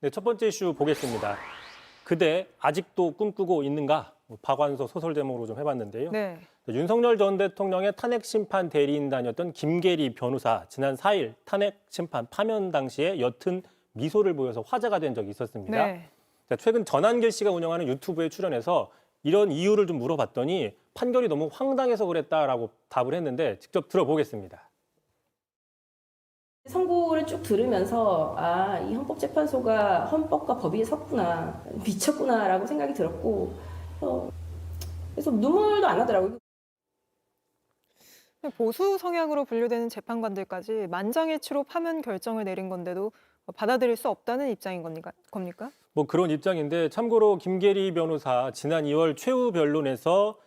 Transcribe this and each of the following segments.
네, 첫 번째 이슈 보겠습니다. 그대 아직도 꿈꾸고 있는가? 박완서 소설 제목으로 좀 해봤는데요. 네. 윤석열 전 대통령의 탄핵 심판 대리인단이었던 김계리 변호사 지난 4일 탄핵 심판 파면 당시에 옅은 미소를 보여서 화제가 된 적이 있었습니다. 네. 최근 전한길 씨가 운영하는 유튜브에 출연해서 이런 이유를 좀 물어봤더니 판결이 너무 황당해서 그랬다라고 답을 했는데 직접 들어보겠습니다. 선고를 쭉 들으면서 이 헌법재판소가 헌법과 법이 섰구나, 미쳤구나라고 생각이 들었고 그래서 눈물도 안 나더라고요. 보수 성향으로 분류되는 재판관들까지 만장일치로 파면 결정을 내린 건데도 받아들일 수 없다는 입장인 겁니까? 뭐 그런 입장인데 참고로 김계리 변호사 지난 2월 최후 변론에서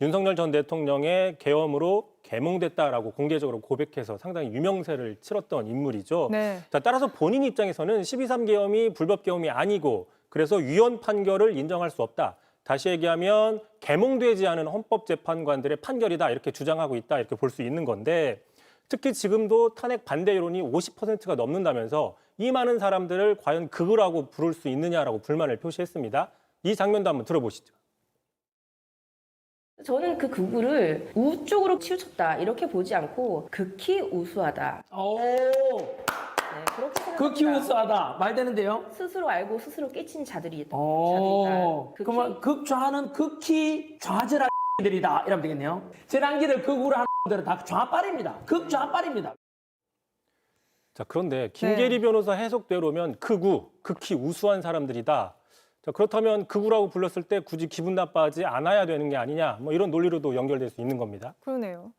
윤석열 전 대통령의 계엄으로 개몽됐다라고 공개적으로 고백해서 상당히 유명세를 치렀던 인물이죠. 네. 자, 따라서 본인 입장에서는 12.3 계엄이 불법 계엄이 아니고 그래서 위헌 판결을 인정할 수 없다. 다시 얘기하면 개몽되지 않은 헌법재판관들의 판결이다 이렇게 주장하고 있다 이렇게 볼 수 있는 건데 특히 지금도 탄핵 반대 여론이 50%가 넘는다면서 이 많은 사람들을 과연 극우라고 부를 수 있느냐라고 불만을 표시했습니다. 이 장면도 한번 들어보시죠. 저는 그 극우를 우 쪽으로 치우쳤다 이렇게 보지 않고 극히 우수하다. 네, 그렇게 생각합니다. 극히 우수하다 말 되는데요. 스스로 알고 스스로 깨친 자들이다. 그러면 극좌는 극히 좌절한 들이다 이러면 되겠네요. 제랑기를 극우로 하는 분들은 다 좌빨입니다. 극좌빨입니다. 자, 그런데 김계리 변호사 해석대로면 극우, 극히 우수한 사람들이다. 자, 그렇다면 극우라고 불렀을 때 굳이 기분 나빠하지 않아야 되는 게 아니냐, 뭐 이런 논리로도 연결될 수 있는 겁니다. 그러네요.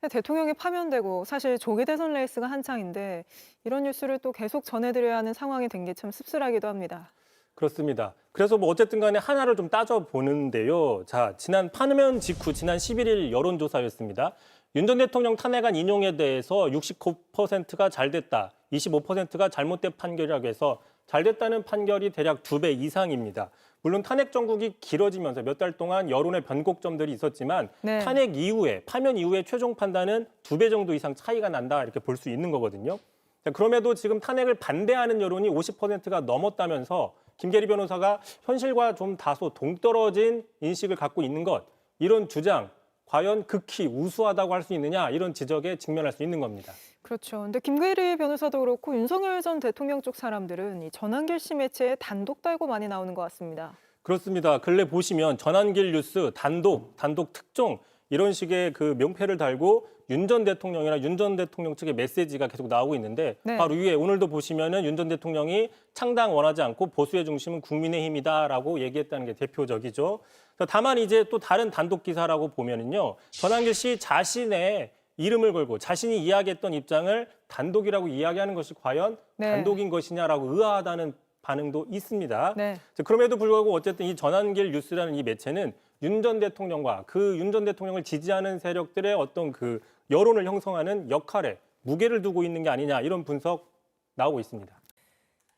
대통령이 파면되고 사실 조기 대선 레이스가 한창인데 이런 뉴스를 또 계속 전해드려야 하는 상황이 된 게 참 씁쓸하기도 합니다. 그렇습니다. 그래서 뭐 어쨌든 간에 하나를 좀 따져보는데요. 자, 지난 파면 직후 지난 11일 여론조사였습니다. 윤 전 대통령 탄핵안 인용에 대해서 69%가 잘 됐다, 25%가 잘못된 판결이라고 해서 잘 됐다는 판결이 대략 2배 이상입니다. 물론 탄핵 정국이 길어지면서 몇 달 동안 여론의 변곡점들이 있었지만 네. 탄핵 이후에, 파면 이후에 최종 판단은 2배 정도 이상 차이가 난다 이렇게 볼 수 있는 거거든요. 자, 그럼에도 지금 탄핵을 반대하는 여론이 50%가 넘었다면서 김계리 변호사가 현실과 좀 다소 동떨어진 인식을 갖고 있는 것, 이런 주장, 과연 극히 우수하다고 할 수 있느냐 이런 지적에 직면할 수 있는 겁니다. 그렇죠. 근데 김계리 변호사도 그렇고 윤석열 전 대통령 쪽 사람들은 이 전한길 씨 매체에 단독 달고 많이 나오는 것 같습니다. 그렇습니다. 근래 보시면 전한길 뉴스 단독 특종 이런 식의 그 명패를 달고 윤 전 대통령이나 윤 전 대통령 측의 메시지가 계속 나오고 있는데 네. 바로 위에 오늘도 보시면은 윤 전 대통령이 창당 원하지 않고 보수의 중심은 국민의힘이다라고 얘기했다는 게 대표적이죠. 다만 이제 또 다른 단독 기사라고 보면은요, 전한길 씨 자신의 이름을 걸고 자신이 이야기했던 입장을 단독이라고 이야기하는 것이 과연 네. 단독인 것이냐라고 의아하다는 반응도 있습니다. 네. 그럼에도 불구하고 어쨌든 이 전한길 뉴스라는 이 매체는 윤 전 대통령과 그 윤 전 대통령을 지지하는 세력들의 어떤 그 여론을 형성하는 역할에 무게를 두고 있는 게 아니냐 이런 분석 나오고 있습니다.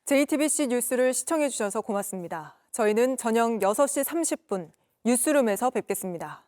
JTBC 뉴스를 시청해 주셔서 고맙습니다. 저희는 저녁 6시 30분 뉴스룸에서 뵙겠습니다.